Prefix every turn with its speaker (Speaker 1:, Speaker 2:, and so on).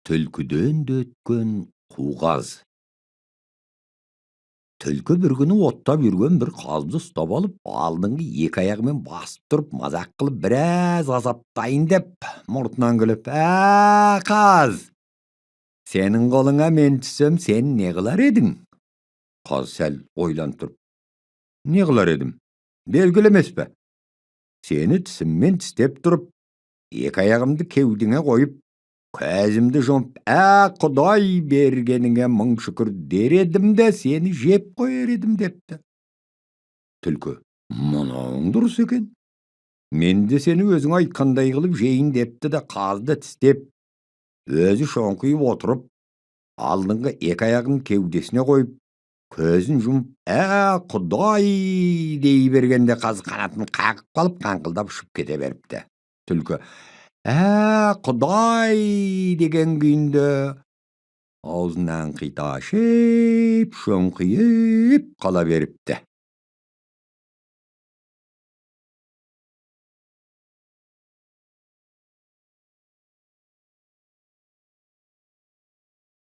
Speaker 1: Түлкіден де өткен қуғаз. Түлкі бір күні оттап жүрген бір қазды ұстап алып, алдыңғы екі аяғымен басып тұрып, мазақ қылып, біраз азаптайын деп, мұртынан күліп, қаз, сенің қолыңа мен түссем, сен не қылар едің? Қаз сәл ойланып тұрып, не қылар едім? Белгілі емес пе? Сені тісіммен тістеп тұрып, екі аяғымды кеудеңе қойып, көзімді жұмып, Құдай бергеніңе мың шүкір дер едім де, сені жеп қойар едім депті. Түлкі, мұның дұрыс екен. Мен де сені өзің айтқандай қылып жейін депті де, қазды тістеп, өзі шоңқиып отырып, алдыңғы екі аяғын кеудесіне қойып, көзін жұмып, Құдай дей бергенде қаз қанатын қағып қалып, қаңқылдап ұшып кете беріпті. Түлкі, Құдай деген күйінде аузынан қита ашып, шоңқиып қала беріпті.